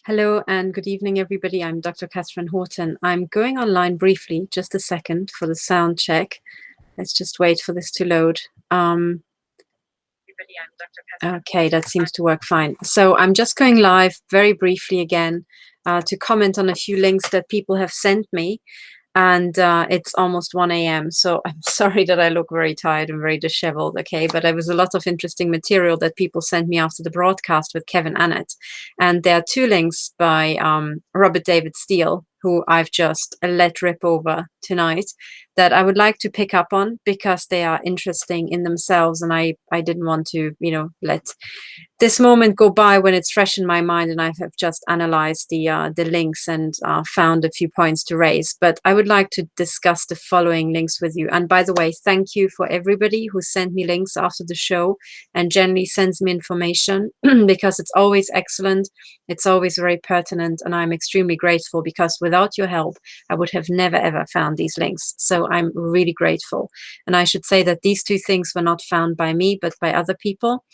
Hello and good evening, everybody. I'm Dr. Katherine Horton. I'm going online briefly, just a second for the sound check. Let's just wait for this to load. Okay, that seems to work fine. So I'm just going live very briefly again to comment on a few links that people have sent me. And it's almost 1 a.m. So I'm sorry that I look very tired and very disheveled, okay? But there was a lot of interesting material that people sent me after the broadcast with Kevin Annett. And there are two links by Robert David Steele, who I've just let rip over tonight, that I would like to pick up on because they are interesting in themselves. And I didn't want to, let this moment go by when it's fresh in my mind, and I have just analyzed the links and found a few points to raise. But I would like to discuss the following links with you. And by the way, thank you for everybody who sent me links after the show and generally sends me information because it's always excellent. It's always very pertinent, and I'm extremely grateful because without your help, I would have never ever found these links. So I'm really grateful. And I should say that these two things were not found by me, but by other people.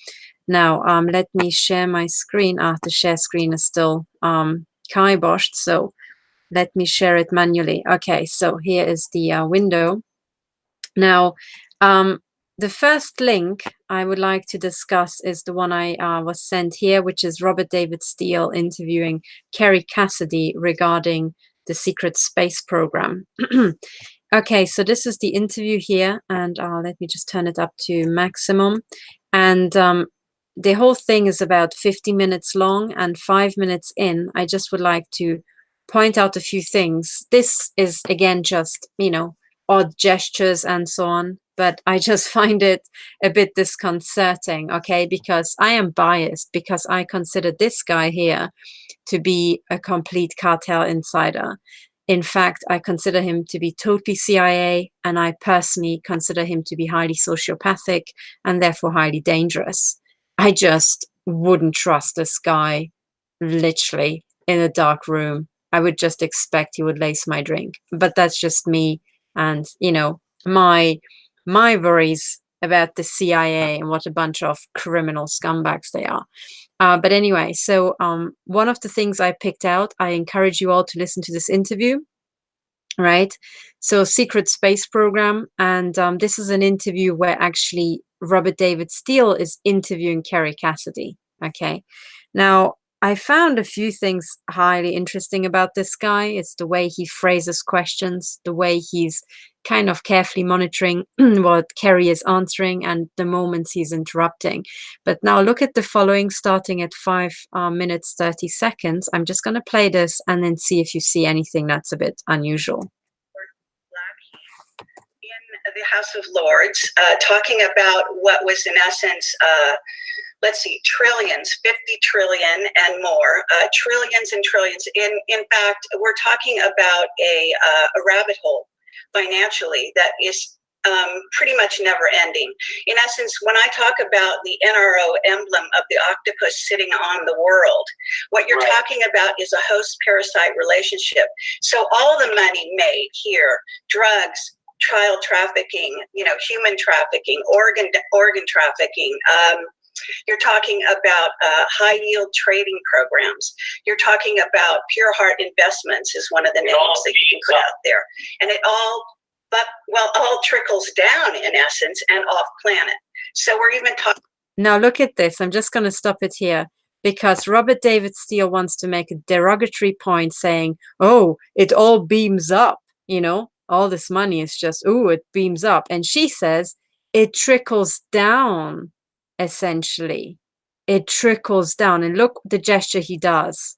Now, let me share my screen. The share screen is still kiboshed, so let me share it manually. Okay, so here is the window. Now, the first link I would like to discuss is the one I was sent here, which is Robert David Steele interviewing Kerry Cassidy regarding the secret space program. Okay, so this is the interview here, and let me just turn it up to maximum. And the whole thing is about 50 minutes long, and 5 minutes in, I just would like to point out a few things. This is, again, just, odd gestures and so on, but I just find it a bit disconcerting, okay, because I am biased, because I consider this guy here to be a complete cartel insider. In fact, I consider him to be totally CIA, and I personally consider him to be highly sociopathic and therefore highly dangerous. I just wouldn't trust this guy literally in a dark room. I would just expect he would lace my drink. But that's just me and, my worries about the CIA and what a bunch of criminal scumbags they are. But anyway, so one of the things I picked out, I encourage you all to listen to this interview, right? So secret space program. And this is an interview where actually Robert David Steele is interviewing Kerry Cassidy. Okay. Now, I found a few things highly interesting about this guy. It's the way he phrases questions, the way he's kind of carefully monitoring what Kerry is answering and the moments he's interrupting. But now look at the following, starting at 5 minutes, 30 seconds. I'm just going to play this and then see if you see anything that's a bit unusual. In the House of Lords, talking about what was in essence, let's see, trillions, 50 trillion and more, trillions and trillions. In fact, we're talking about a rabbit hole financially that is pretty much never ending. In essence, when I talk about the NRO emblem of the octopus sitting on the world, what you're talking about is a host-parasite relationship. So all the money made here, drugs, child trafficking, human trafficking, organ trafficking, you're talking about high yield trading programs. You're talking about Pure Heart Investments is one of the names that you can put out there. And it all trickles down in essence and off planet. So we're even talking. Now look at this. I'm just going to stop it here because Robert David Steele wants to make a derogatory point saying, oh, it all beams up, all this money is just, oh, it beams up. And she says it trickles down. Essentially, it trickles down, and look the gesture he does.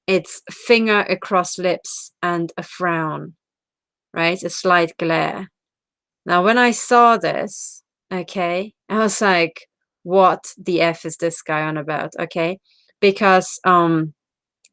It's finger across lips and a frown, right? A slight glare. Now, when I saw this, okay, I was like, what the F is this guy on about? Okay, because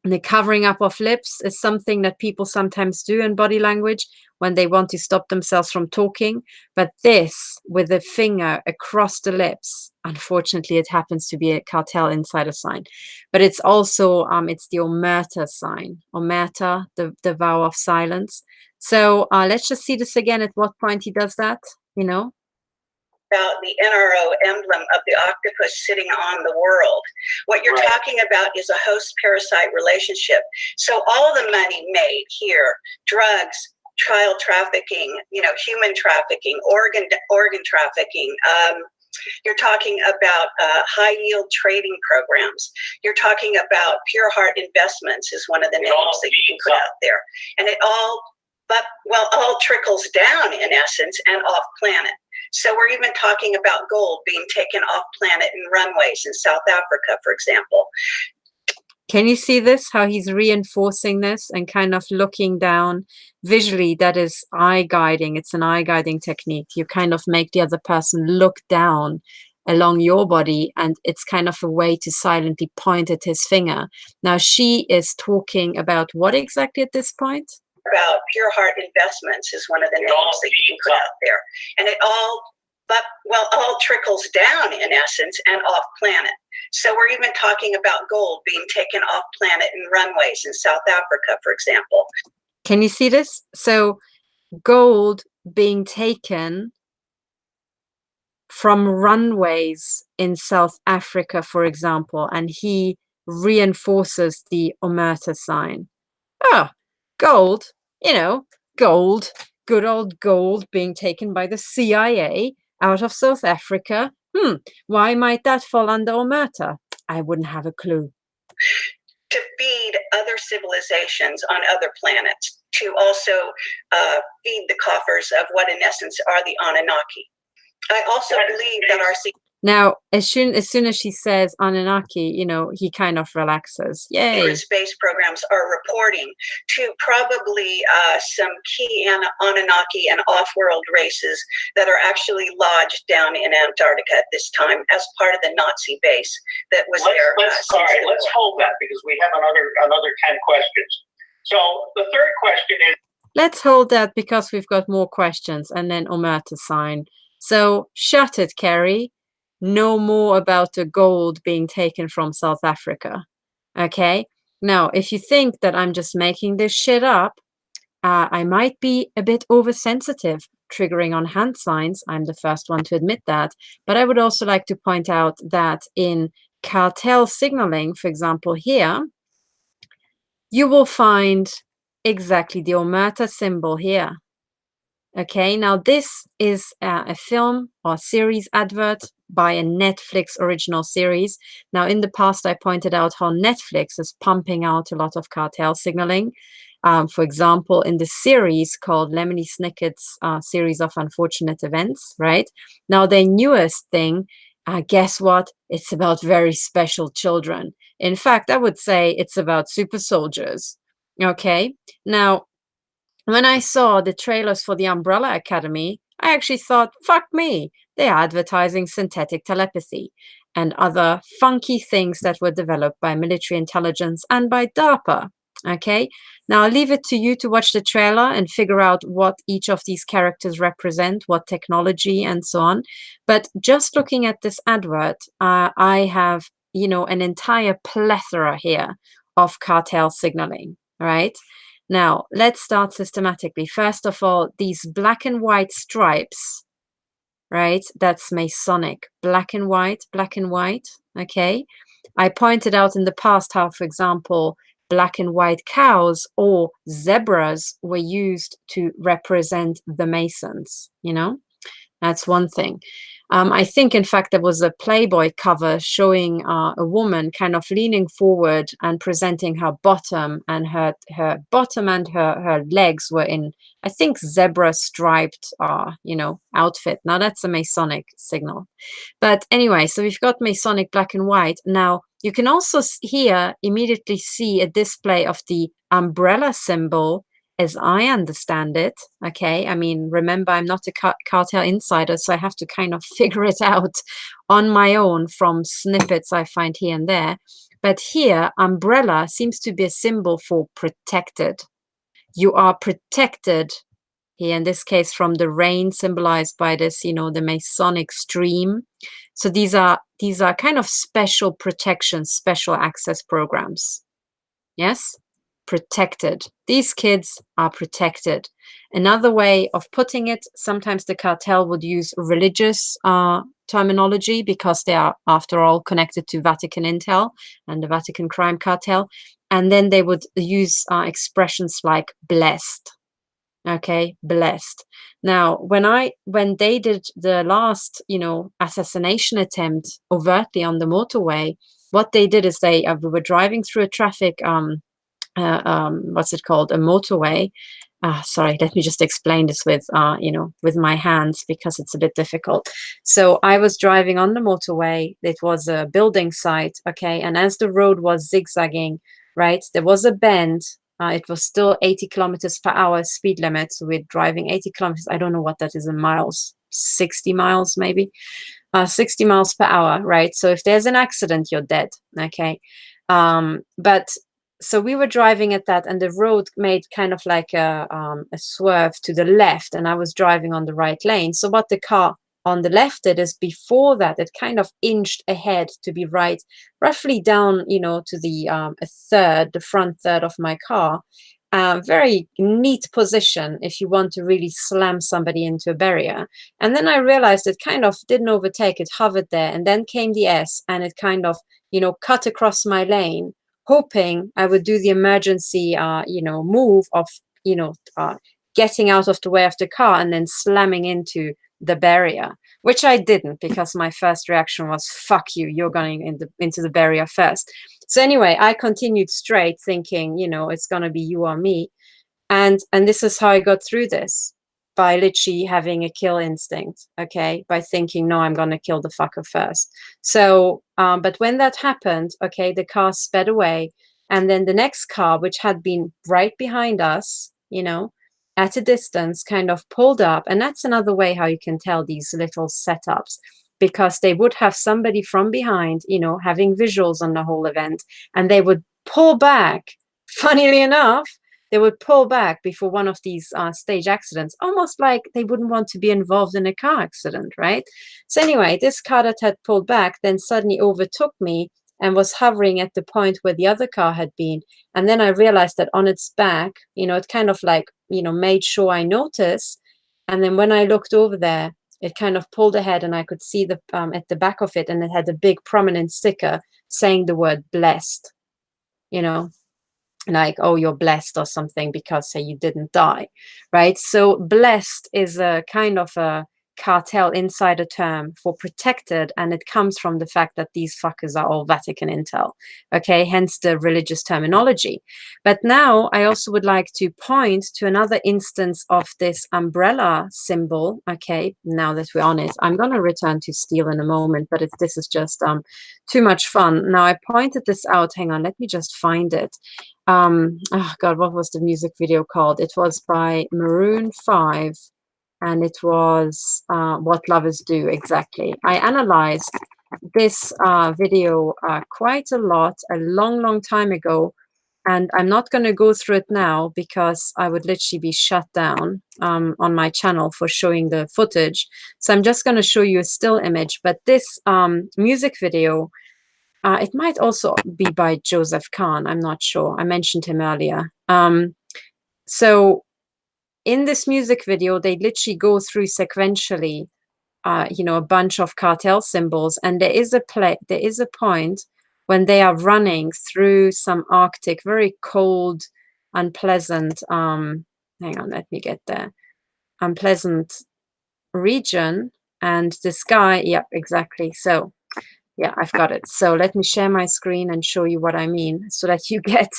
the covering up of lips is something that people sometimes do in body language when they want to stop themselves from talking. But this, with the finger across the lips, unfortunately, it happens to be a cartel insider sign. But it's also, it's the omerta sign. Omerta, the vow of silence. So let's just see this again at what point he does that, about the NRO emblem of the octopus sitting on the world. What you're talking about is a host-parasite relationship. So all the money made here, drugs, child trafficking, human trafficking, organ trafficking. You're talking about high-yield trading programs. You're talking about Pure Heart Investments is one of the names that you can put out there. And it all trickles down in essence and off planet. So we're even talking about gold being taken off planet in runways in South Africa, for example. Can you see this, how he's reinforcing this and kind of looking down visually? That is eye guiding. It's an eye guiding technique. You kind of make the other person look down along your body, and it's kind of a way to silently point at his finger. Now, she is talking about what exactly at this point? About Pure Heart Investments is one of the names that you can put out there. And it all trickles down in essence and off planet. So we're even talking about gold being taken off planet in runways in South Africa, for example. Can you see this? So gold being taken from runways in South Africa, for example, and he reinforces the Omerta sign. Oh, gold, gold, good old gold being taken by the CIA out of South Africa. Why might that fall under Omerta? I wouldn't have a clue. To feed other civilizations on other planets, to also feed the coffers of what in essence are the Anunnaki. I also believe that our... Now, as soon as she says Anunnaki, he kind of relaxes. Yay. Secret space programs are reporting to probably some key Anunnaki and off-world races that are actually lodged down in Antarctica at this time as part of the Nazi base that was there. Let's hold that because we have another 10 questions. So the third question is... Let's hold that because we've got more questions, and then Omerta sign. So shut it, Kerry. No more about the gold being taken from South Africa. Okay? Now, if you think that I'm just making this shit up, I might be a bit oversensitive, triggering on hand signs. I'm the first one to admit that. But I would also like to point out that in cartel signaling, for example, here, you will find exactly the Omerta symbol here. Okay, now this is a film or series advert by a Netflix original series. Now, in the past, I pointed out how Netflix is pumping out a lot of cartel signaling. For example, in the series called Lemony Snicket's Series of Unfortunate Events, right? Now, their newest thing, guess what? It's about very special children. In fact, I would say it's about super soldiers. Okay, now, when I saw the trailers for the Umbrella Academy, I actually thought, fuck me, they're advertising synthetic telepathy and other funky things that were developed by military intelligence and by DARPA. Okay, now I'll leave it to you to watch the trailer and figure out what each of these characters represent, what technology and so on. But just looking at this advert, I have, an entire plethora here of cartel signaling, right? Now, let's start systematically. First of all, these black and white stripes, right? That's Masonic. Black and white, okay? I pointed out in the past how, for example, black and white cows or zebras were used to represent the Masons, That's one thing. I think, in fact, there was a Playboy cover showing a woman kind of leaning forward and presenting her bottom, and her bottom and her legs were in, I think, zebra striped, outfit. Now that's a Masonic signal. But anyway, so we've got Masonic black and white. Now you can also here immediately see a display of the umbrella symbol, as I understand it. Okay, I mean, remember, I'm not a cartel insider, so I have to kind of figure it out on my own from snippets I find here and there. But here, umbrella seems to be a symbol for protected. You are protected here, in this case, from the rain, symbolized by this, the Masonic stream. So these are kind of special protection, special access programs. Yes? protected. These kids are protected. Another way of putting it, sometimes the cartel would use religious terminology because they are, after all, connected to Vatican intel and the Vatican crime cartel. And then they would use expressions like blessed. Okay, blessed. Now, when they did the last, assassination attempt overtly on the motorway, what they did is we were driving through a traffic, what's it called, a motorway. Sorry, let me just explain this with my hands because it's a bit difficult. So I was driving on the motorway. It was a building site, okay, and as the road was zigzagging, right, there was a bend. It was still 80 kilometers per hour speed limit. So we're driving 80 kilometers. I don't know what that is in miles, 60 miles maybe, 60 miles per hour, right? So if there's an accident, you're dead, okay? But so we were driving at that, and the road made kind of like a swerve to the left, and I was driving on the right lane. So what the car on the left did is, before that, it kind of inched ahead to be right, roughly down, to the front third of my car. Very neat position if you want to really slam somebody into a barrier. And then I realized it kind of didn't overtake, it hovered there, and then came the S, and it kind of, cut across my lane, hoping I would do the emergency, move of, getting out of the way of the car and then slamming into the barrier, which I didn't, because my first reaction was, fuck you, you're going into the barrier first. So anyway, I continued straight thinking, it's going to be you or me. And this is how I got through this, by literally having a kill instinct, okay, by thinking, no, I'm going to kill the fucker first. So, but when that happened, okay, the car sped away, and then the next car, which had been right behind us, at a distance, kind of pulled up. And that's another way how you can tell these little setups, because they would have somebody from behind, having visuals on the whole event, and they would pull back. Funnily enough, they would pull back before one of these stage accidents, almost like they wouldn't want to be involved in a car accident, right? So anyway, this car that had pulled back then suddenly overtook me and was hovering at the point where the other car had been. And then I realized that on its back, it kind of like, made sure I noticed. And then when I looked over there, it kind of pulled ahead, and I could see at the back of it, and it had a big prominent sticker saying the word blessed, like, oh, you're blessed or something because you didn't die, right? So blessed is a kind of a cartel insider term for protected, and it comes from the fact that these fuckers are all Vatican intel, okay, hence the religious terminology. But now I also would like to point to another instance of this umbrella symbol, okay, now that we're on it. I'm going to return to Steele in a moment, but this is just too much fun. Now I pointed this out, hang on, let me just find it. Oh God, what was the music video called? It was by Maroon 5, and it was What Lovers Do, exactly. I analyzed this video quite a lot, a long time ago, and I'm not going to go through it now because I would literally be shut down on my channel for showing the footage. So I'm just going to show you a still image, but this music video, it might also be by Joseph Kahn. I'm not sure. I mentioned him earlier. So in this music video, they literally go through sequentially, a bunch of cartel symbols. And there is a point when they are running through some Arctic, very cold, unpleasant, hang on, let me get there, unpleasant region. And this guy, yep, exactly. So yeah, I've got it. So let me share my screen and show you what I mean so that you get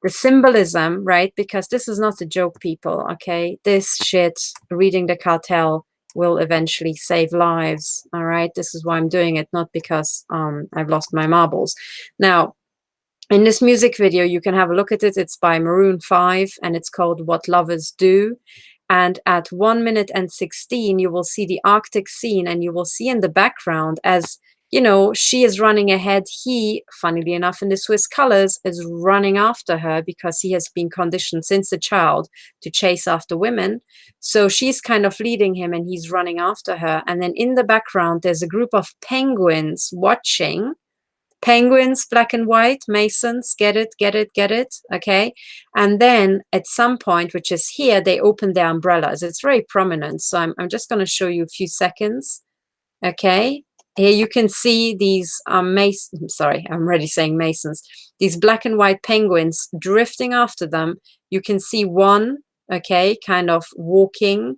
the symbolism, right? Because this is not a joke, people, okay? This shit, reading the cartel, will eventually save lives, all right? This is why I'm doing it, not because I've lost my marbles. Now, in this music video, you can have a look at it. It's by Maroon 5, and it's called What Lovers Do. And at 1 minute and 16, you will see the Arctic scene, and you will see in the background as she is running ahead. He, funnily enough, in the Swiss colors, is running after her because he has been conditioned since a child to chase after women. So she's kind of leading him, and he's running after her. And then in the background, there's a group of penguins watching. Penguins, black and white, Masons, get it, get it, get it, okay? And then at some point, which is here, they open their umbrellas. It's very prominent, so I'm just going to show you a few seconds, okay? Here you can see these sorry, I'm already saying Masons, these black and white penguins drifting after them. You can see one, okay, kind of walking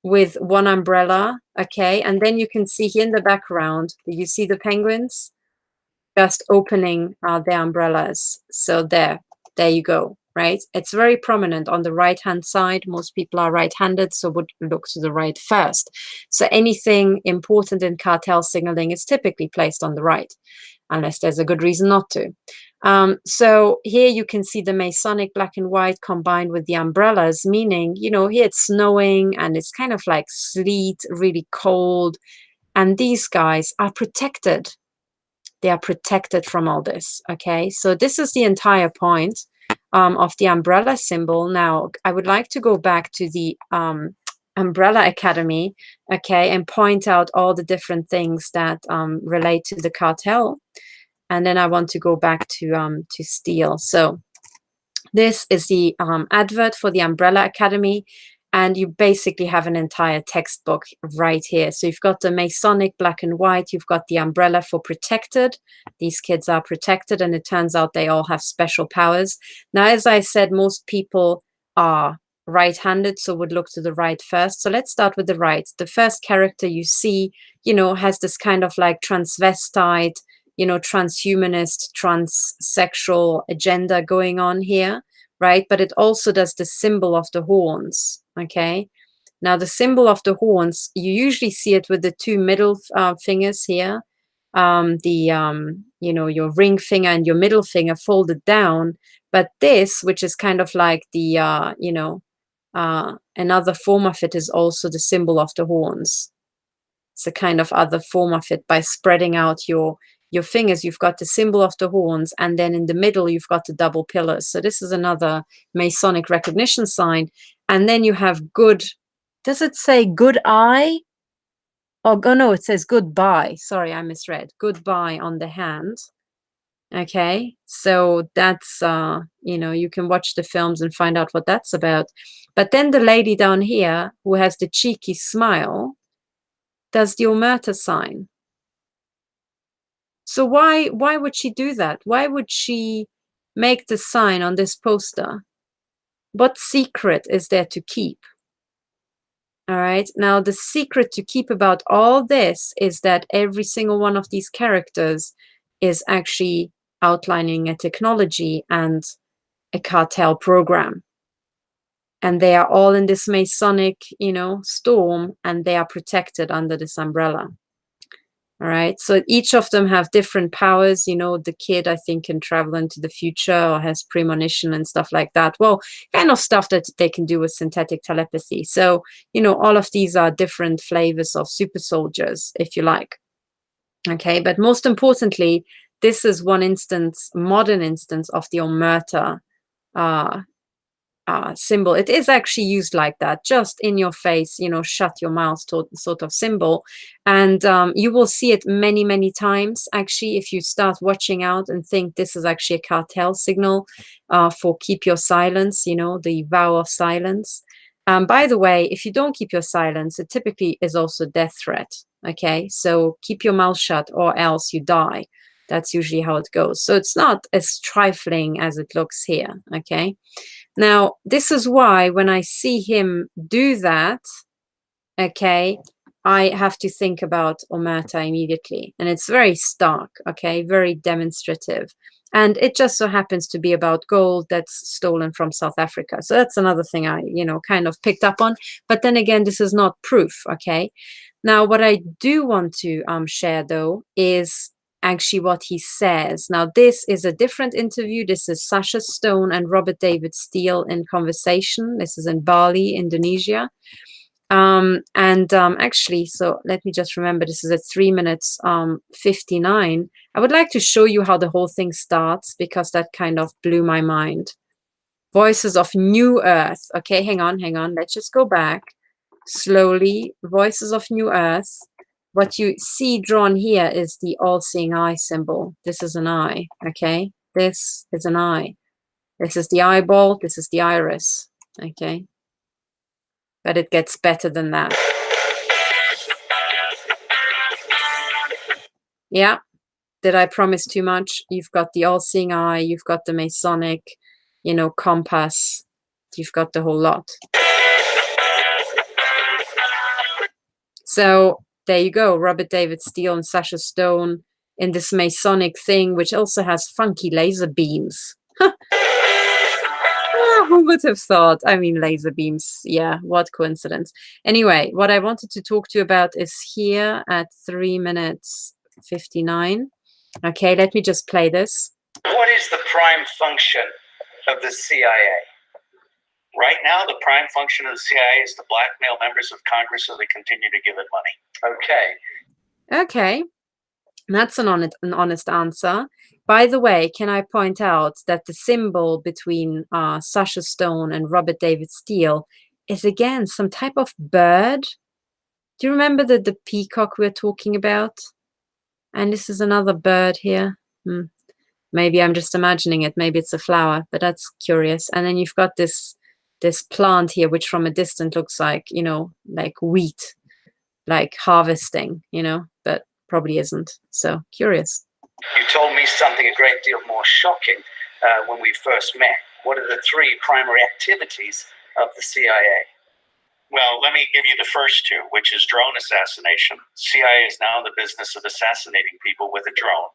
with one umbrella, okay? And then you can see here in the background, you see the penguins just opening their umbrellas. So there you go, right? It's very prominent on the right-hand side. Most people are right-handed, so would look to the right first. So anything important in cartel signaling is typically placed on the right, unless there's a good reason not to. So here you can see the Masonic black and white combined with the umbrellas, meaning, you know, here it's snowing and it's kind of like sleet, really cold. And these guys are protected. They are protected from all this, okay? So this is the entire point of the umbrella symbol. Now, I would like to go back to the Umbrella Academy, okay, and point out all the different things that relate to the cartel. And then I want to go back to Steele. So this is the advert for the Umbrella Academy. And you basically have an entire textbook right here. So you've got the Masonic black and white. You've got the umbrella for protected. These kids are protected, and it turns out they all have special powers. Now, as I said, most people are right-handed, so would look to the right first. So let's start with the right. The first character you see, you know, has this kind of like transvestite, you know, transhumanist, transsexual agenda going on here, right? But it also does the symbol of the horns. Okay, now the symbol of the horns, you usually see it with the two middle fingers here, you know, your ring finger and your middle finger folded down. But this, which is kind of like the, you know, another form of it, is also the symbol of the horns. It's a kind of other form of it. By spreading out your fingers, you've got the symbol of the horns, and then in the middle you've got the double pillars. So this is another Masonic recognition sign. And then you have good, does it say good eye? Oh, no, it says goodbye. Sorry, I misread. Goodbye on the hand. Okay, so that's, you know, you can watch the films and find out what that's about. But then the lady down here who has the cheeky smile does the Omerta sign. So why would she do that? Why would she make the sign on this poster? What secret is there to keep? All right. Now, the secret to keep about all this is that every single one of these characters is actually outlining a technology and a cartel program. And they are all in this Masonic, you know, storm, and they are protected under this umbrella. All right, so each of them have different powers. You know, the kid, I think, can travel into the future or has premonition and stuff like that. Well, kind of stuff that they can do with synthetic telepathy. So, you know, all of these are different flavors of super soldiers, if you like. Okay, but most importantly, this is one instance, modern instance of the Omerta symbol. It is actually used like that, just in your face, you know, shut your mouth sort of symbol. And you will see it many, many times, actually, if you start watching out and think this is actually a cartel signal for keep your silence, you know, the vow of silence. By the way, if you don't keep your silence, it typically is also a death threat. Okay, so keep your mouth shut or else you die. That's usually how it goes. So it's not as trifling as it looks here. Okay. Now, this is why when I see him do that, okay, I have to think about Omerta immediately. And it's very stark, okay, very demonstrative. And it just so happens to be about gold that's stolen from South Africa. So that's another thing I, you know, kind of picked up on. But then again, this is not proof, okay? Now, what I do want to share, though, is actually what he says. Now, this is a different interview. This is Sacha Stone and Robert David Steele in conversation. This is in Bali, Indonesia. Actually, so let me just remember, this is at 3 minutes 59. I would like to show you how the whole thing starts, because that kind of blew my mind. Voices of New Earth. Okay, hang on. Let's just go back slowly. Voices of New Earth. what you see drawn here is the all-seeing eye symbol. This is an eye, okay? This is an eye. This is the eyeball, this is the iris, okay? But it gets better than that. Yeah, did I promise too much? You've got the all-seeing eye, you've got the Masonic, you know, compass, you've got the whole lot. So there you go, Robert David Steele and Sacha Stone in this Masonic thing, which also has funky laser beams. Who would have thought? I mean, laser beams. Yeah, what coincidence. Anyway, what I wanted to talk to you about is here at 3 minutes 59. Okay, let me just play this. What is the prime function of the CIA? Right now, the prime function of the CIA is to blackmail members of Congress so they continue to give it money. Okay. Okay, that's an honest answer. By the way, can I point out that the symbol between Sacha Stone and Robert David Steele is again some type of bird? Do you remember the peacock we're talking about? And this is another bird here. Maybe I'm just imagining it. Maybe it's a flower, but that's curious. And then you've got this plant here, which from a distance looks like, you know, like wheat, like harvesting, you know, but probably isn't. So curious. You told me something a great deal more shocking when we first met. What are the 3 primary activities of the CIA? Well, let me give you the first 2, which is drone assassination. CIA is now in the business of assassinating people with a drone,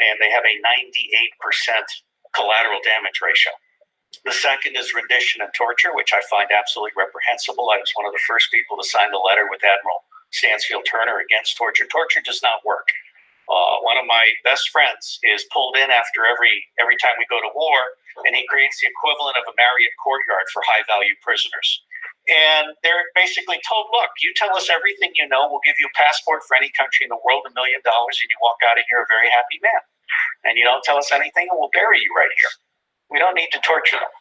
and they have a 98% collateral damage ratio. The second is rendition and torture, which I find absolutely reprehensible. I was one of the first people to sign the letter with Admiral Stansfield Turner against torture. Torture does not work. One of my best friends is pulled in after every time we go to war, and he creates the equivalent of a Marriott courtyard for high-value prisoners. And they're basically told, look, you tell us everything you know, we'll give you a passport for any country in the world, $1 million, and you walk out of here a very happy man. And you don't tell us anything, and we'll bury you right here. We don't need to torture them.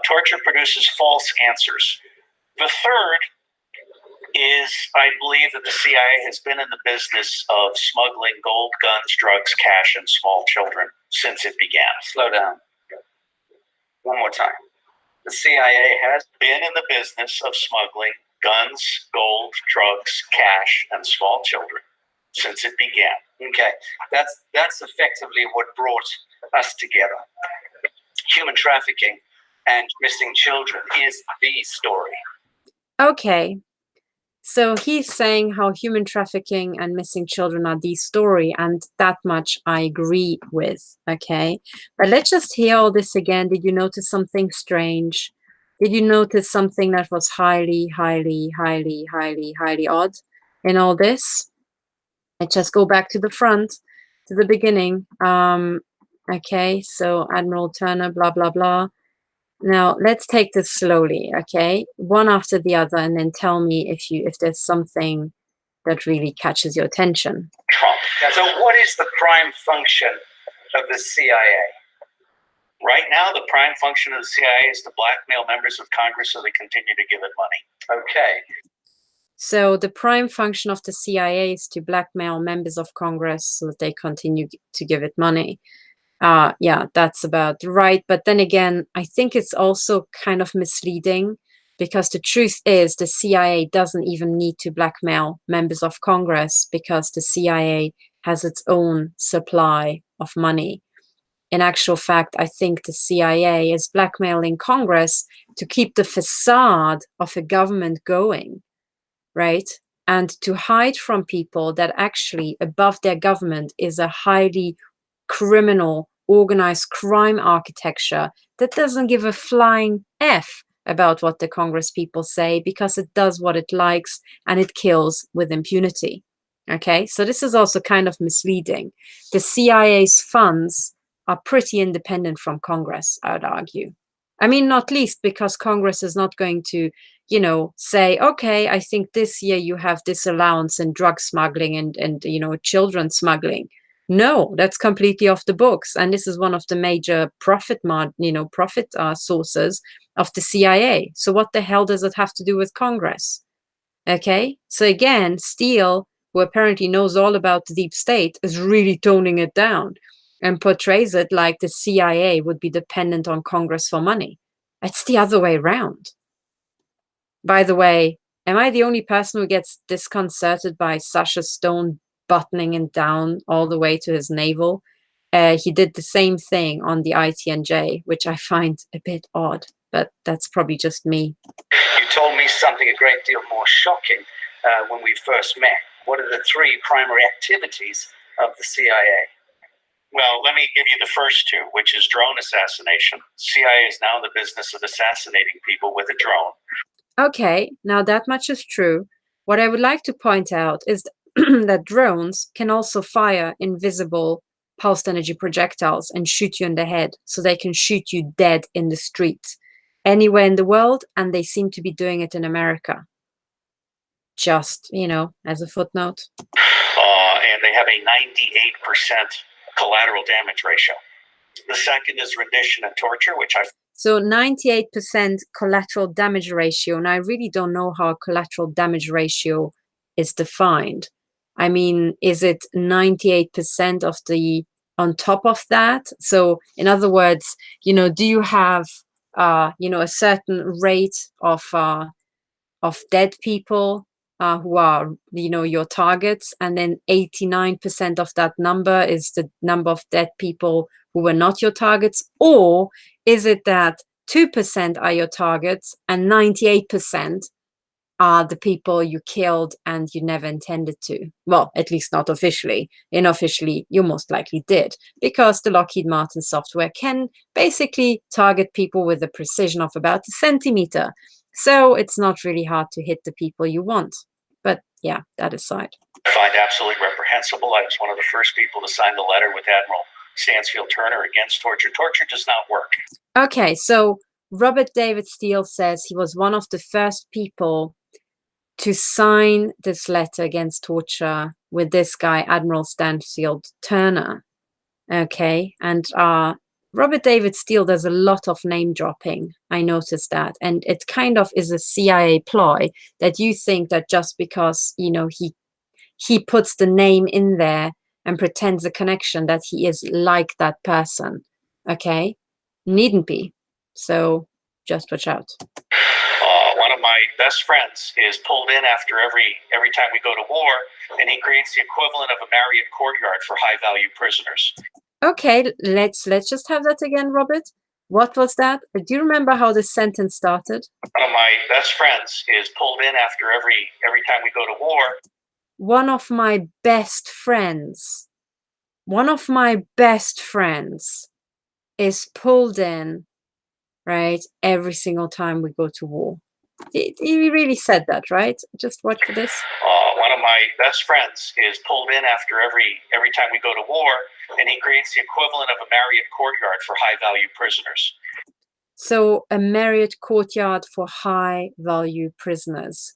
Torture produces false answers. The third is, I believe that the CIA has been in the business of smuggling gold, guns, drugs, cash, and small children since it began. Slow down. One more time. The CIA has been in the business of smuggling guns, gold, drugs, cash, and small children since it began. Okay, that's effectively what brought us together. Human trafficking and missing children is the story. Okay. So he's saying how human trafficking and missing children are the story, and that much I agree with, okay? But let's just hear all this again. Did you notice something strange? Did you notice something that was highly, highly, highly, highly, highly odd in all this? Let's just go back to the front, to the beginning. Okay, so Admiral Turner, blah, blah, blah. Now, let's take this slowly, okay? One after the other, and then tell me if there's something that really catches your attention. So what is the prime function of the CIA? Right now, the prime function of the CIA is to blackmail members of Congress so they continue to give it money. Okay. So the prime function of the CIA is to blackmail members of Congress so that they continue to give it money. Yeah, that's about right. But then again, I think it's also kind of misleading, because the truth is the CIA doesn't even need to blackmail members of Congress, because the CIA has its own supply of money. In actual fact, I think the CIA is blackmailing Congress to keep the facade of a government going, right? And to hide from people that actually above their government is a highly criminal, organized crime architecture that doesn't give a flying F about what the Congress people say, because it does what it likes and it kills with impunity. Okay, so this is also kind of misleading. The CIA's funds are pretty independent from Congress, I would argue. I mean, not least because Congress is not going to, you know, say, okay, I think this year you have this allowance in drug smuggling and you know, children smuggling. No, that's completely off the books. And this is one of the major profit sources of the CIA. So what the hell does it have to do with Congress? Okay, so again, Steele who apparently knows all about the deep state, is really toning it down and portrays it like the CIA would be dependent on Congress for money. It's the other way around. By the way, am I the only person who gets disconcerted by Sascha Stone buttoning it down all the way to his navel? He did the same thing on the ITNJ, which I find a bit odd, but that's probably just me. You told me something a great deal more shocking when we first met. What are the three primary activities of the CIA? Well, let me give you the first two, which is drone assassination. CIA is now in the business of assassinating people with a drone. Okay, now that much is true. What I would like to point out is that drones can also fire invisible pulsed energy projectiles and shoot you in the head, so they can shoot you dead in the street anywhere in the world, and they seem to be doing it in America. Just, you know, as a footnote. And they have a 98% collateral damage ratio. The second is rendition and torture, which So 98% collateral damage ratio, and I really don't know how collateral damage ratio is defined. I mean, is it 98% of the on top of that? So in other words, you know, do you have you know, a certain rate of dead people who are, you know, your targets, and then 89% of that number is the number of dead people who were not your targets? Or is it that 2% are your targets and 98% are the people you killed and you never intended to? Well, at least not officially. Unofficially, you most likely did, because the Lockheed Martin software can basically target people with a precision of about a centimeter. So it's not really hard to hit the people you want. But yeah, that aside. I find absolutely reprehensible. I was one of the first people to sign the letter with Admiral Stansfield Turner against torture. Torture does not work. Okay, so Robert David Steele says he was one of the first people to sign this letter against torture with this guy, Admiral Stansfield Turner. Okay, and Robert David Steele does a lot of name dropping. I noticed that. And it kind of is a CIA ploy that you think that just because, you know, he puts the name in there and pretends a connection that he is like that person. Okay? Needn't be. So just watch out. One of my best friends is pulled in after every time we go to war, and he creates the equivalent of a Marriott courtyard for high-value prisoners. Okay, let's just have that again, Robert. What was that? Do you remember how the sentence started? One of my best friends is pulled in after every time we go to war. One of my best friends. One of my best friends is pulled in, right, every single time we go to war. He really said that, right? Just watch for this. One of my best friends is pulled in after every time we go to war, and he creates the equivalent of a Marriott courtyard for high-value prisoners. So a Marriott courtyard for high-value prisoners.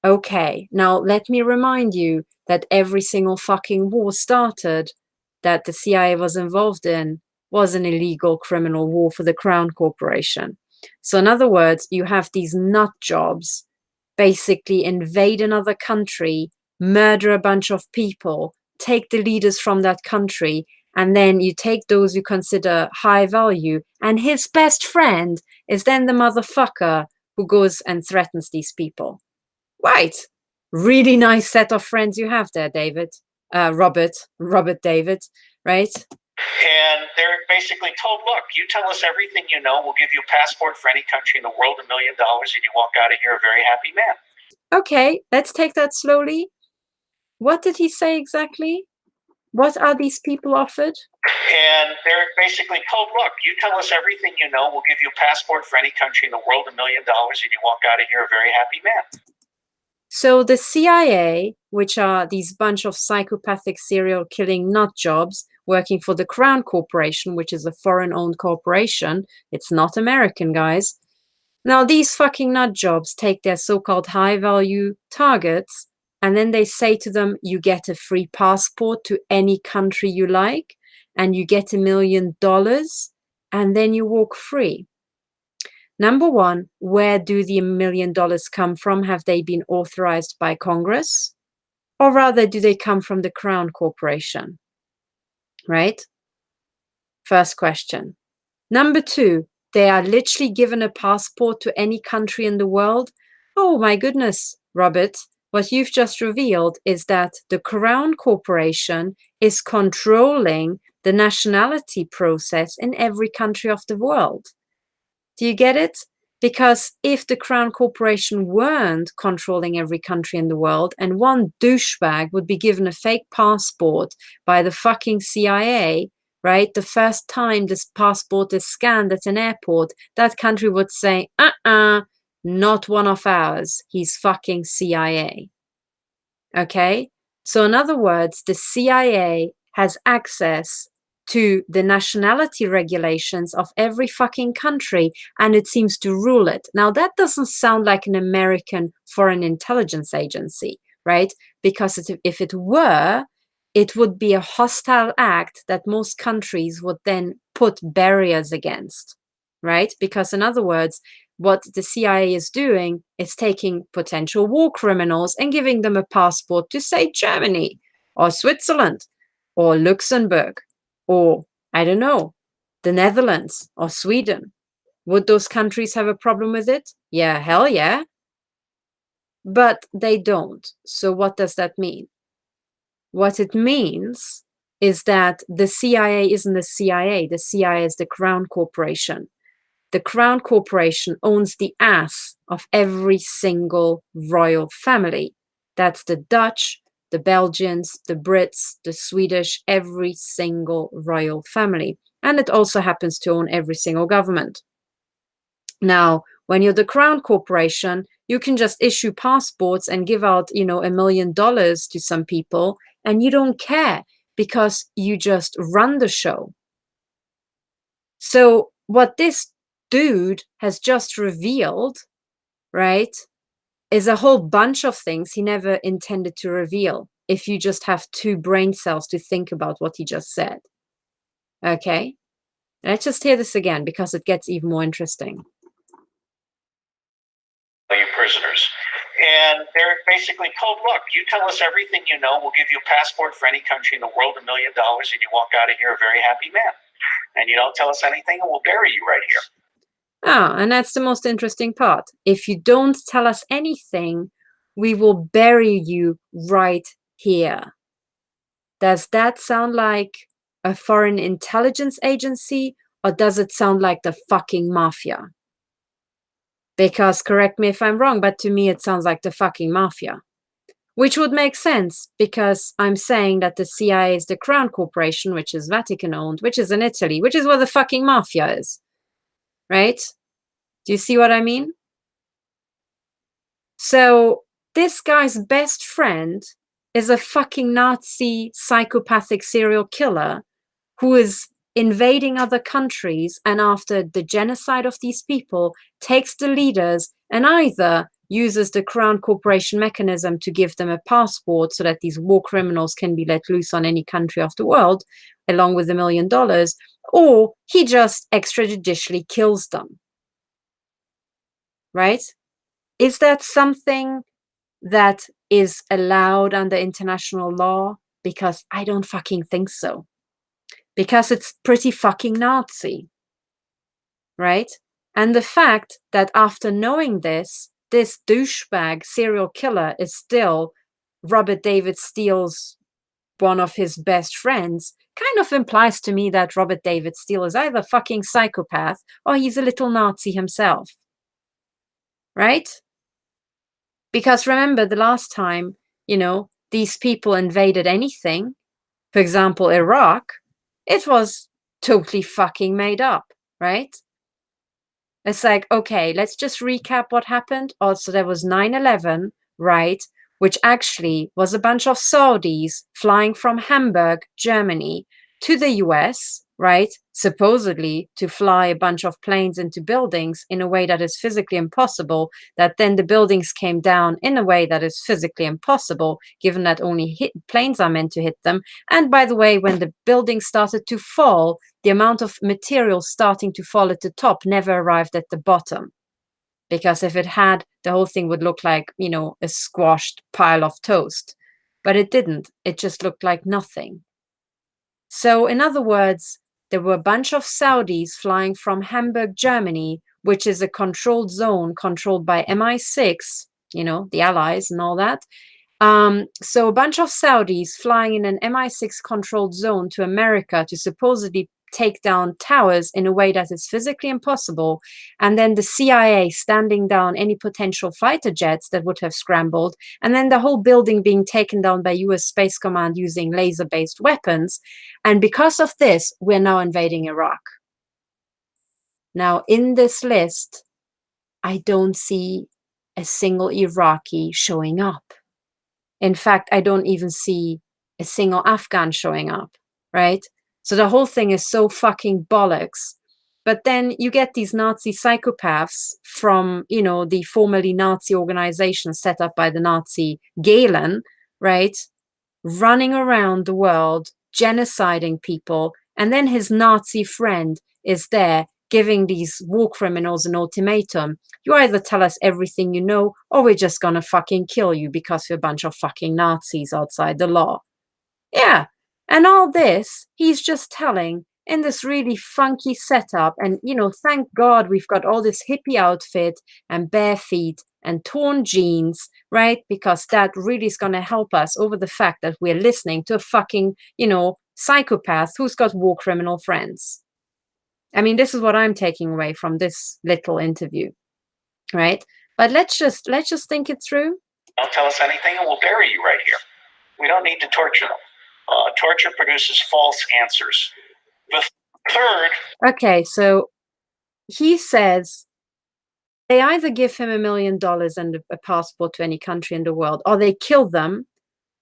Okay, now let me remind you that every single fucking war started that the CIA was involved in was an illegal criminal war for the Crown Corporation. So in other words, you have these nut jobs basically invade another country, murder a bunch of people, take the leaders from that country, and then you take those you consider high value, and his best friend is then the motherfucker who goes and threatens these people. Right. Really nice set of friends you have there, David. Robert David, right? And they're basically told, look, you tell us everything you know, we'll give you a passport for any country in the world, $1 million, and you walk out of here a very happy man. Okay, let's take that slowly. What did he say exactly? What are these people offered? And they're basically told, look, you tell us everything you know, we'll give you a passport for any country in the world, $1 million, and you walk out of here a very happy man. So the CIA, which are these bunch of psychopathic serial killing nut jobs working for the Crown Corporation, which is a foreign-owned corporation. It's not American, guys. Now, these fucking nut jobs take their so-called high-value targets, and then they say to them, you get a free passport to any country you like, and you get $1 million, and then you walk free. Number one, where do the $1 million come from? Have they been authorized by Congress? or rather do they come from the Crown Corporation? Right? First question. Number two, they are literally given a passport to any country in the world. Oh my goodness, Robert, what you've just revealed is that the Crown Corporation is controlling the nationality process in every country of the world. Do you get it? Because if the Crown Corporation weren't controlling every country in the world and one douchebag would be given a fake passport by the fucking CIA, right? The first time this passport is scanned at an airport, that country would say, not one of ours. He's fucking CIA. Okay? So in other words, the CIA has access to the nationality regulations of every fucking country, and it seems to rule it. Now, that doesn't sound like an American foreign intelligence agency, right? Because if it were, it would be a hostile act that most countries would then put barriers against, right? Because in other words, what the CIA is doing is taking potential war criminals and giving them a passport to, say, Germany or Switzerland or Luxembourg or, I don't know, the Netherlands or Sweden. Would those countries have a problem with it? Yeah, hell yeah. But they don't. So what does that mean? What it means is that the CIA isn't the CIA. The CIA is the Crown Corporation. The Crown Corporation owns the ass of every single royal family. That's the Dutch, the Belgians, the Brits, the Swedish, every single royal family. And it also happens to own every single government. Now, when you're the Crown Corporation, you can just issue passports and give out, $1 million to some people, and you don't care because you just run the show. So what this dude has just revealed, right, is a whole bunch of things he never intended to reveal if you just have two brain cells to think about what he just said. Okay? Let's just hear this again because it gets even more interesting. You prisoners. And they're basically told, look, you tell us everything you know, we'll give you a passport for any country in the world, $1 million, and you walk out of here a very happy man. And you don't tell us anything, and we'll bury you right here. Ah, and that's the most interesting part. If you don't tell us anything, we will bury you right here. Does that sound like a foreign intelligence agency, or does it sound like the fucking mafia? Because, correct me if I'm wrong, but to me it sounds like the fucking mafia. Which would make sense, because I'm saying that the CIA is the Crown Corporation, which is Vatican-owned, which is in Italy, which is where the fucking mafia is. Right? Do you see what I mean? So, this guy's best friend is a fucking Nazi psychopathic serial killer who is invading other countries, and after the genocide of these people, takes the leaders and either uses the Crown Corporation mechanism to give them a passport so that these war criminals can be let loose on any country of the world, along with $1 million, or he just extrajudicially kills them. Right? Is that something that is allowed under international law? Because I don't fucking think so. Because it's pretty fucking Nazi, right? And the fact that after knowing this douchebag serial killer is still Robert David Steele's one of his best friends kind of implies to me that Robert David Steele is either fucking psychopath or he's a little Nazi himself, right? Because remember the last time, these people invaded anything, for example, Iraq, it was totally fucking made up, right? It's like, okay, let's just recap what happened. Also, there was 9/11, right? Which actually was a bunch of Saudis flying from Hamburg, Germany, to the US, right? Supposedly to fly a bunch of planes into buildings in a way that is physically impossible, that then the buildings came down in a way that is physically impossible, given that only planes are meant to hit them. And by the way, when the buildings started to fall, the amount of material starting to fall at the top never arrived at the bottom. Because if it had, the whole thing would look like, a squashed pile of toast. but it didn't. It just looked like nothing. So in other words, there were a bunch of Saudis flying from Hamburg, Germany, which is a controlled zone controlled by MI6, you know, the Allies and all that. So a bunch of Saudis flying in an MI6 controlled zone to America to supposedly take down towers in a way that is physically impossible, and then the CIA standing down any potential fighter jets that would have scrambled, and then the whole building being taken down by US Space Command using laser-based weapons. And because of this, we're now invading Iraq. Now, in this list, I don't see a single Iraqi showing up. In fact, I don't even see a single Afghan showing up, right? So the whole thing is so fucking bollocks. But then you get these Nazi psychopaths from, you know, the formerly Nazi organization set up by the Nazi Gehlen, right? Running around the world, genociding people. And then his Nazi friend is there giving these war criminals an ultimatum. You either tell us everything you know, or we're just gonna fucking kill you because we're a bunch of fucking Nazis outside the law. Yeah. And all this, he's just telling in this really funky setup. And, you know, thank God we've got all this hippie outfit and bare feet and torn jeans, right? Because that really is going to help us over the fact that we're listening to a fucking, you know, psychopath who's got war criminal friends. I mean, this is what I'm taking away from this little interview, right? But let's just think it through. Don't tell us anything and we'll bury you right here. We don't need to torture them. Torture produces false answers. The third... Okay, so he says they either give him $1 million and a passport to any country in the world, or they kill them,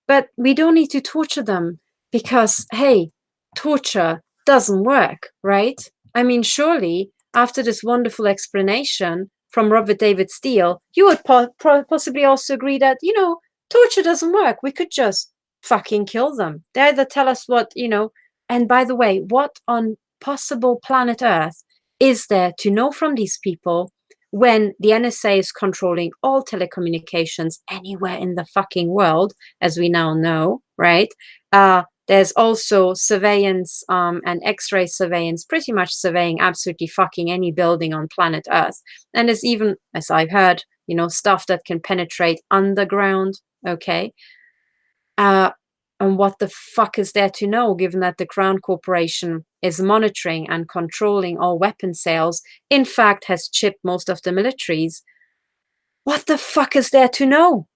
but we don't need to torture them because, hey, torture doesn't work, right? I mean, surely, after this wonderful explanation from Robert David Steele, you would possibly also agree that, you know, torture doesn't work. We could just fucking kill them. They either tell us what, you know, and by the way, what on possible planet Earth is there to know from these people when the NSA is controlling all telecommunications anywhere in the fucking world, as we now know, right? There's also surveillance and X-ray surveillance, pretty much surveying absolutely fucking any building on planet Earth. And there's even, as I've heard, you know, stuff that can penetrate underground, okay? And what the fuck is there to know, given that the Crown Corporation is monitoring and controlling all weapon sales, in fact, has chipped most of the militaries? What the fuck is there to know,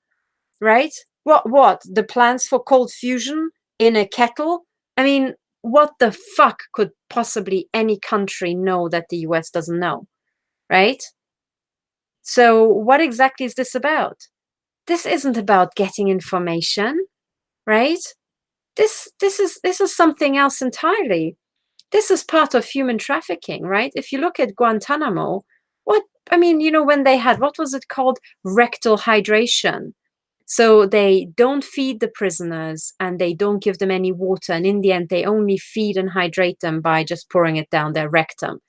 right? What? The plans for cold fusion in a kettle? I mean, what the fuck could possibly any country know that the US doesn't know, right? So what exactly is this about? This isn't about getting information, right? This is something else entirely. This is part of human trafficking, right? If you look at Guantanamo, I mean, you know, when they had, what was it called? Rectal hydration. So they don't feed the prisoners and they don't give them any water. And in the end, they only feed and hydrate them by just pouring it down their rectum.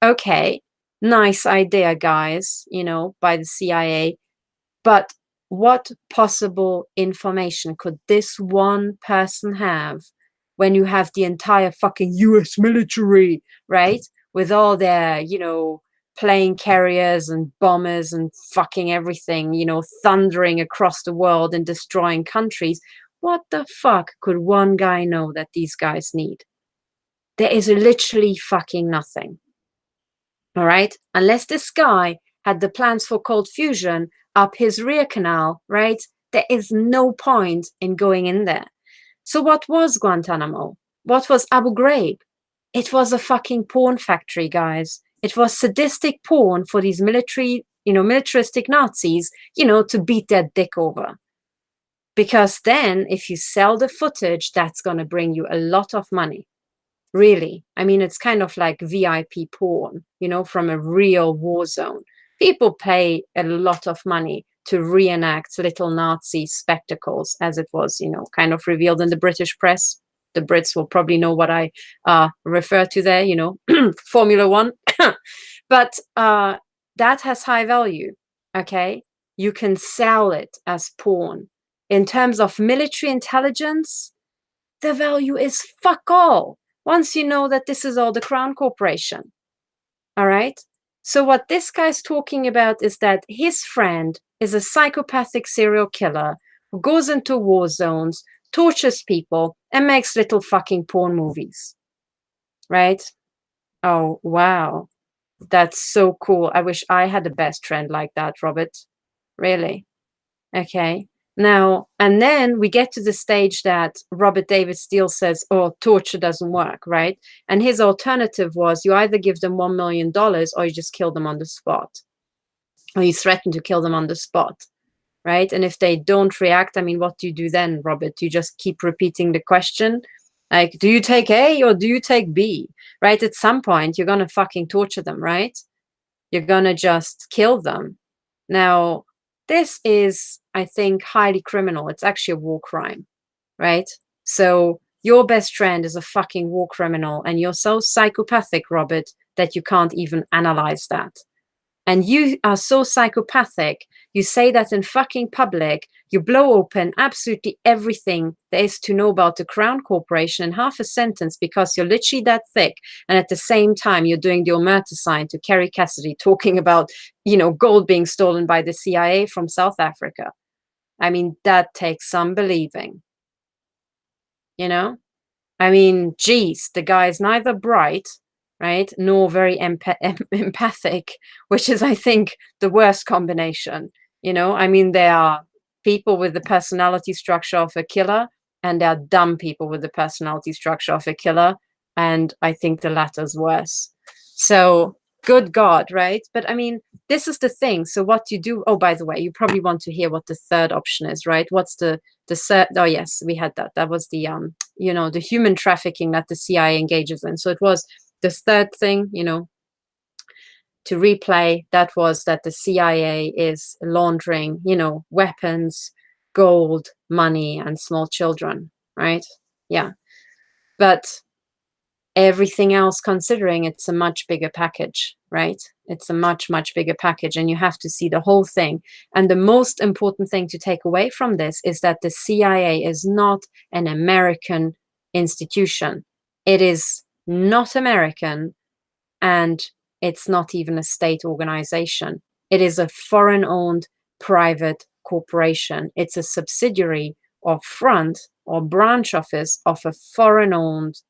Okay, nice idea, guys, you know, by the CIA. But what possible information could this one person have when you have the entire fucking US military, right? With all their, you know, plane carriers and bombers and fucking everything, you know, thundering across the world and destroying countries. What the fuck could one guy know that these guys need? There is literally fucking nothing. All right? Unless this guy had the plans for cold fusion up his rear canal, right? There is no point in going in there. So what was Guantanamo? What was Abu Ghraib? It was a fucking porn factory, guys. It was sadistic porn for these military, you know, militaristic Nazis, you know, to beat their dick over. Because then if you sell the footage, that's going to bring you a lot of money. Really. I mean, it's kind of like VIP porn, you know, from a real war zone. People pay a lot of money to reenact little Nazi spectacles, as it was, you know, kind of revealed in the British press. The Brits will probably know what I refer to there, you know, Formula One. But that has high value, okay? You can sell it as porn. in terms of military intelligence, the value is fuck all. Once you know that this is all the Crown Corporation. All right? So what this guy's talking about is that his friend is a psychopathic serial killer who goes into war zones, tortures people, and makes little fucking porn movies. Right? Oh, wow. That's so cool. I wish I had a best friend like that, Robert. Really? Okay. Now, and then we get to the stage that Robert David Steele says, oh, torture doesn't work, right? And his alternative was you either give them $1 million or you just kill them on the spot. Or you threaten to kill them on the spot, right? And if they don't react, I mean, what do you do then, Robert? You just keep repeating the question? Like, do you take A or do you take B? Right? At some point, you're going to fucking torture them, right? You're going to just kill them. Now, this is, I think, highly criminal. It's actually a war crime, right? So your best friend is a fucking war criminal, and you're so psychopathic, Robert, that you can't even analyze that. And you are so psychopathic, you say that in fucking public, you blow open absolutely everything there is to know about the Crown Corporation in half a sentence because you're literally that thick. And at the same time, you're doing the omerta sign to Kerry Cassidy, talking about, you know, gold being stolen by the CIA from South Africa. I mean, that takes some believing. You know? I mean, geez, the guy is neither bright, right, nor very empathic, which is, I think, the worst combination. You know, I mean, there are people with the personality structure of a killer, and there are dumb people with the personality structure of a killer, and I think the latter's worse. So, good God, right? But I mean, this is the thing. So what you do, oh, by the way, you probably want to hear what the third option is, right? What's the third? Oh, yes, we had that. That was the, you know, the human trafficking that the CIA engages in. So it was the third thing, you know, to replay, that was that the CIA is laundering, you know, weapons, gold, money, and small children, right? Yeah. But everything else considering, it's a much bigger package, right? It's a much, much bigger package, and you have to see the whole thing. And the most important thing to take away from this is that the CIA is not an American institution. It is not American, and it's not even a state organization. It is a foreign-owned private corporation. It's a subsidiary or front or branch office of a foreign-owned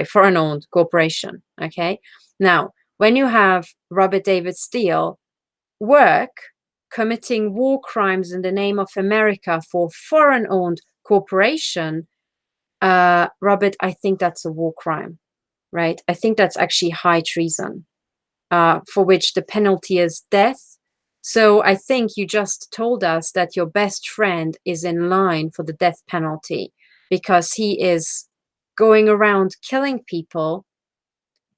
foreign-owned corporation. Okay. Now, when you have Robert David Steele committing war crimes in the name of America for foreign-owned corporation, Robert, I think that's a war crime, right? I think that's actually high treason, for which the penalty is death. So I think you just told us that your best friend is in line for the death penalty because he is going around killing people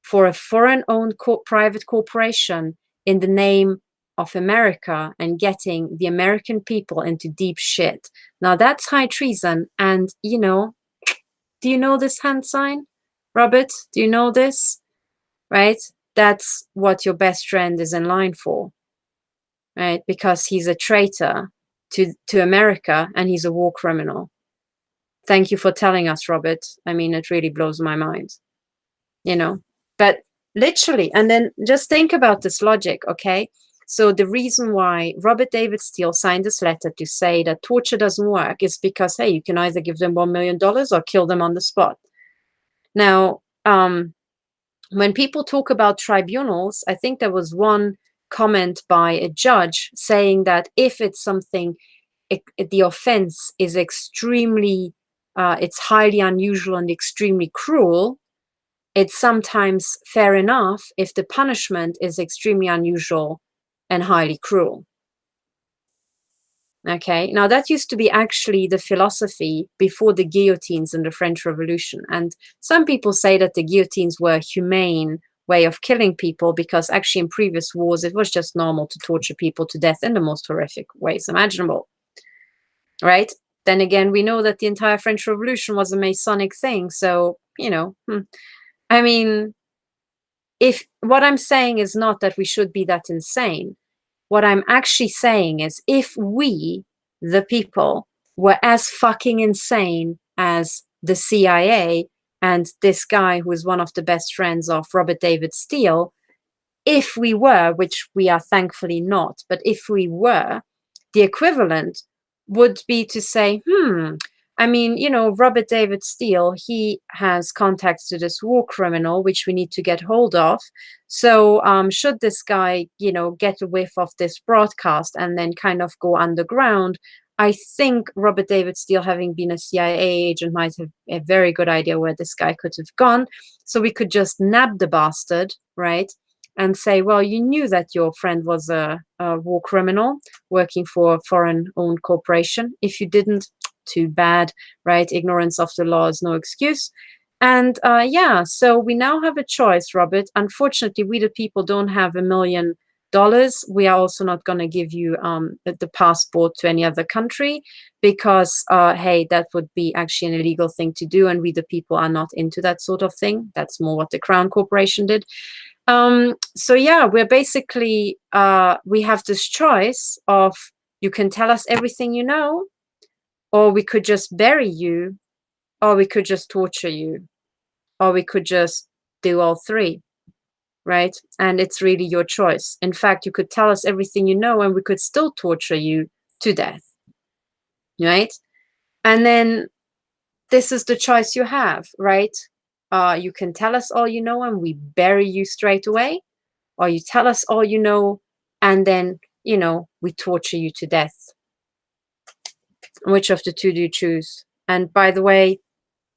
for a foreign-owned private corporation in the name of America and getting the American people into deep shit. Now that's high treason. And, you know, do you know this hand sign, Robert? Do you know this? Right? That's what your best friend is in line for, right? Because he's a traitor to America and he's a war criminal. Thank you for telling us, Robert. I mean, it really blows my mind, you know, but literally, and then just think about this logic, okay? So the reason why Robert David Steele signed this letter to say that torture doesn't work is because, hey, you can either give them $1 million or kill them on the spot. Now, when people talk about tribunals, I think there was one comment by a judge saying that if it's something, the offense is extremely, it's highly unusual and extremely cruel, it's sometimes fair enough if the punishment is extremely unusual and highly cruel. Okay, now that used to be actually the philosophy before the guillotines in the French Revolution. And some people say that the guillotines were a humane way of killing people because actually in previous wars, it was just normal to torture people to death in the most horrific ways imaginable, right? Then again, we know that the entire French Revolution was a Masonic thing. So, you know, I mean, if what I'm saying is not that we should be that insane. What I'm actually saying is if we the people were as fucking insane as the CIA and this guy who is one of the best friends of Robert David Steele, if we were, which we are thankfully not, but if we were, the equivalent would be to say, I mean, you know, Robert David Steele, he has contacts to this war criminal, which we need to get hold of. So should this guy, you know, get a whiff of this broadcast and then kind of go underground, I think Robert David Steele, having been a CIA agent, might have a very good idea where this guy could have gone. So we could just nab the bastard, right? And say, well, you knew that your friend was a war criminal working for a foreign-owned corporation. If you didn't, too bad, right? Ignorance of the law is no excuse. And yeah, so we now have a choice, Robert. Unfortunately, we the people don't have $1 million. We are also not going to give you the passport to any other country because, hey, that would be actually an illegal thing to do. And we the people are not into that sort of thing. That's more what the Crown Corporation did. So yeah, we're basically, we have this choice of you can tell us everything you know, or we could just bury you, or we could just torture you, or we could just do all three, right? And it's really your choice. In fact, you could tell us everything you know, and we could still torture you to death, right? And then this is the choice you have, right? You can tell us all you know, and we bury you straight away, or you tell us all you know, and then, you know, we torture you to death. Which of the two do you choose? And by the way,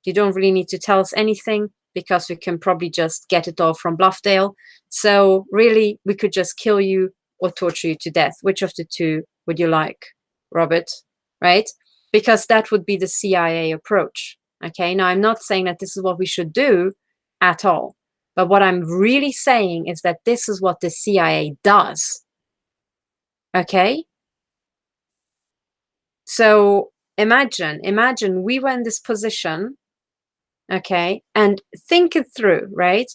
you don't really need to tell us anything because we can probably just get it all from Bluffdale. So really, we could just kill you or torture you to death. Which of the two would you like, Robert? Right? Because that would be the CIA approach. Okay, now I'm not saying that this is what we should do at all. But what I'm really saying is that this is what the CIA does. Okay? So imagine we were in this position, okay, and think it through, right?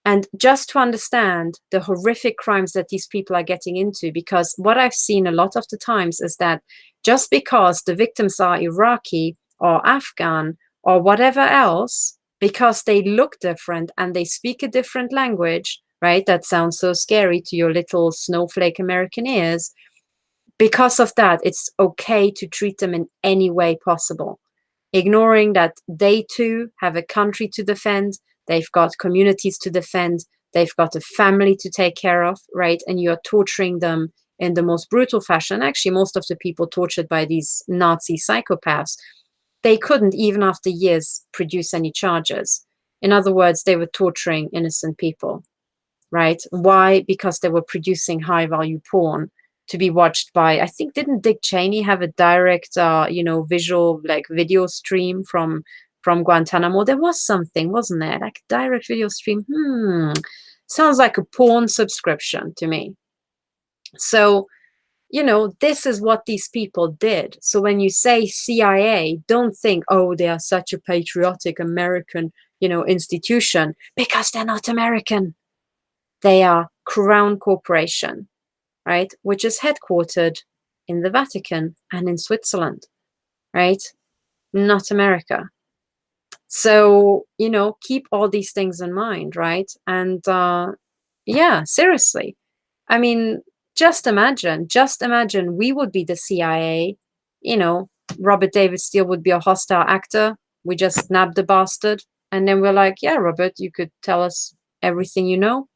And just to understand the horrific crimes that these people are getting into, because what I've seen a lot of the times is that just because the victims are Iraqi or Afghan or whatever else, because they look different and they speak a different language, right? That sounds so scary to your little snowflake American ears. Because of that, it's okay to treat them in any way possible, ignoring that they too have a country to defend, they've got communities to defend, they've got a family to take care of, right? And you're torturing them in the most brutal fashion. Actually, most of the people tortured by these Nazi psychopaths, they couldn't, even after years, produce any charges. In other words, they were torturing innocent people, right? Why? Because they were producing high-value porn to be watched by, I think, didn't Dick Cheney have a direct, you know, visual, like video stream from Guantanamo? There was something, wasn't there? Like a direct video stream. Sounds like a porn subscription to me. So, you know, this is what these people did. So when you say CIA, don't think, oh, they are such a patriotic American, you know, institution, because they're not American. They are Crown Corporation, right? Which is headquartered in the Vatican and in Switzerland, right? Not America. So, you know, keep all these things in mind, right? And yeah, seriously. I mean, just imagine we would be the CIA, you know, Robert David Steele would be a hostile actor. We just nabbed the bastard. And then we're like, yeah, Robert, you could tell us everything you know.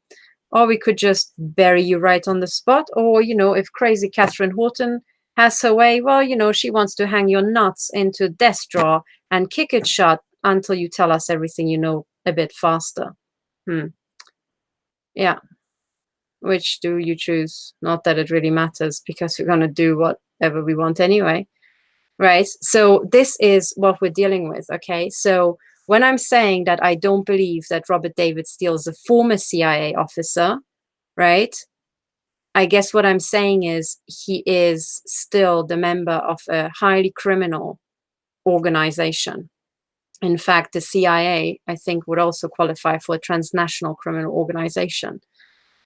Or we could just bury you right on the spot. Or, you know, if crazy Katherine Horton has her way, well, you know, she wants to hang your nuts into a desk drawer and kick it shut until you tell us everything you know a bit faster. Yeah. Which do you choose? Not that it really matters, because we're going to do whatever we want anyway, right? So this is what we're dealing with, okay? So when I'm saying that I don't believe that Robert David Steele is a former CIA officer, right? I guess what I'm saying is he is still the member of a highly criminal organization. In fact, the CIA, I think, would also qualify for a transnational criminal organization.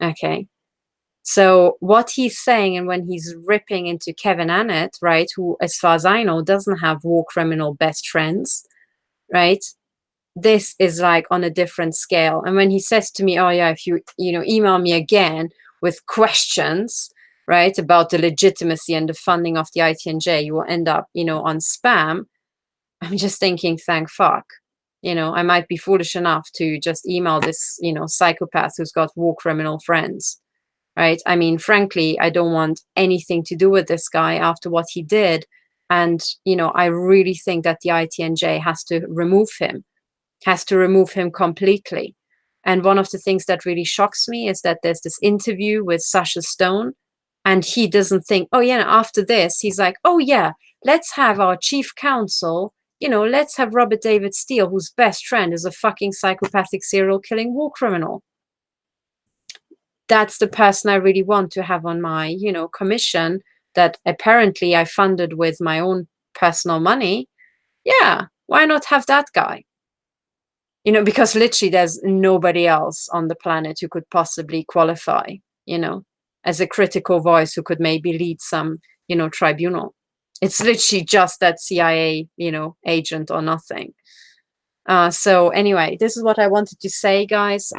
Okay. So what he's saying, and when he's ripping into Kevin Annett, right, who, as far as I know, doesn't have war criminal best friends, right? This is like on a different scale. And when he says to me, oh yeah, if you email me again with questions, right, about the legitimacy and the funding of the ITNJ, you will end up, on spam. I'm just thinking, thank fuck. I might be foolish enough to just email this, psychopath who's got war criminal friends, right? I mean, frankly, I don't want anything to do with this guy after what he did. And, I really think that the ITNJ has to remove him completely. And one of the things that really shocks me is that there's this interview with Sacha Stone, and he doesn't think, oh yeah, after this, he's like, oh yeah, let's have our chief counsel, let's have Robert David Steele, whose best friend is a fucking psychopathic serial killing war criminal. That's the person I really want to have on my, commission that apparently I funded with my own personal money. Yeah, why not have that guy? Because literally there's nobody else on the planet who could possibly qualify, as a critical voice who could maybe lead some, tribunal. It's literally just that CIA, agent or nothing. So anyway, this is what I wanted to say, guys.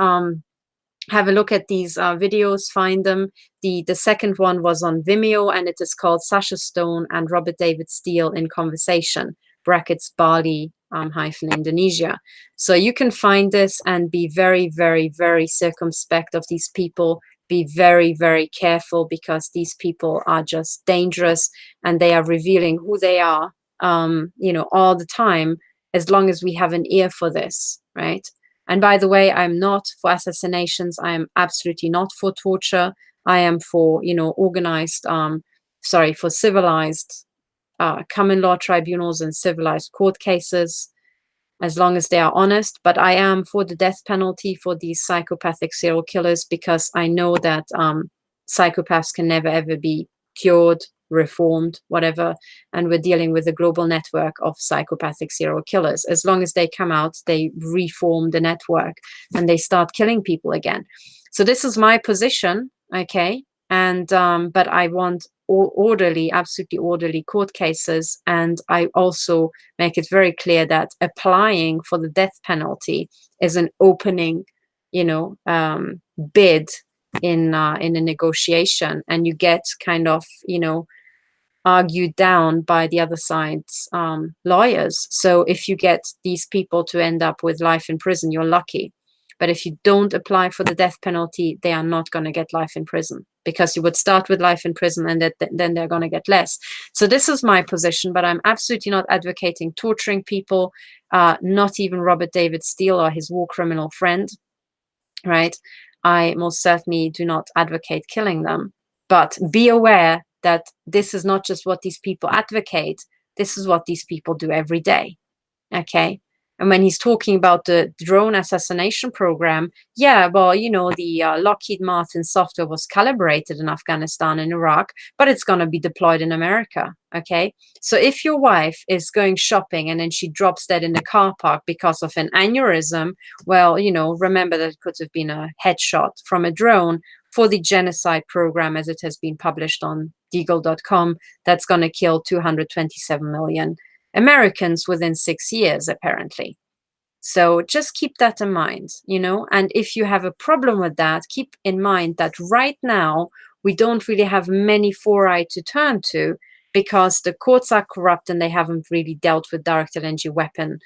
Have a look at these videos, find them. The second one was on Vimeo, and it is called Sacha Stone and Robert David Steele in Conversation, brackets Bali, hyphen Indonesia. So you can find this and be very, very, very circumspect of these people. Be very, very careful, because these people are just dangerous, and they are revealing who they are, all the time, as long as we have an ear for this, right? And by the way, I'm not for assassinations. I am absolutely not for torture. I am for, organized, for civilized common law tribunals and civilized court cases, as long as they are honest. But I am for the death penalty for these psychopathic serial killers, because I know that psychopaths can never, ever be cured, reformed, whatever. And we're dealing with a global network of psychopathic serial killers. As long as they come out, they reform the network and they start killing people again. So this is my position, okay? And but I want orderly, absolutely orderly court cases. And I also make it very clear that applying for the death penalty is an opening, bid in a negotiation, and you get kind of, argued down by the other side's lawyers. So if you get these people to end up with life in prison, you're lucky. But if you don't apply for the death penalty, they are not going to get life in prison, because you would start with life in prison and then they're going to get less. So this is my position, but I'm absolutely not advocating torturing people, not even Robert David Steele or his war criminal friend, right? I most certainly do not advocate killing them. But be aware that this is not just what these people advocate. This is what these people do every day, okay? And when he's talking about the drone assassination program, yeah, well, the Lockheed Martin software was calibrated in Afghanistan and Iraq, but it's going to be deployed in America, okay? So if your wife is going shopping and then she drops dead in the car park because of an aneurysm, well, remember that it could have been a headshot from a drone for the genocide program, as it has been published on deagle.com, that's going to kill 227 million Americans within 6 years, apparently. So just keep that in mind, and if you have a problem with that, keep in mind that right now we don't really have many fora to turn to, because the courts are corrupt and they haven't really dealt with directed energy weapon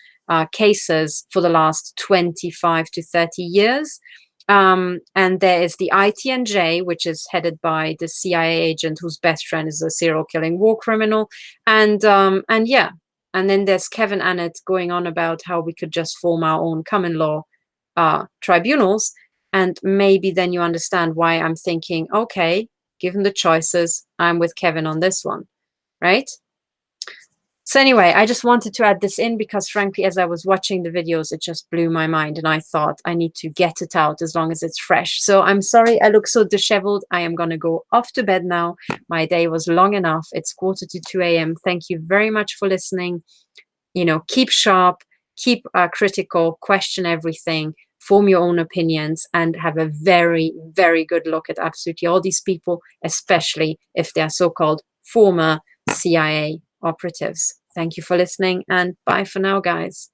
cases for the last 25 to 30 years. And there is the ITNJ, which is headed by the CIA agent whose best friend is a serial killing war criminal. And yeah, and then there's Kevin Annett going on about how we could just form our own common law tribunals. And maybe then you understand why I'm thinking, okay, given the choices, I'm with Kevin on this one, right? So anyway, I just wanted to add this in because, frankly, as I was watching the videos, it just blew my mind. And I thought I need to get it out as long as it's fresh. So I'm sorry I look so disheveled. I am going to go off to bed now. My day was long enough. It's 1:45 a.m. Thank you very much for listening. Keep sharp, keep critical, question everything. form your own opinions, and have a very, very good look at absolutely all these people, especially if they're so-called former CIA operatives. Thank you for listening, and bye for now, guys.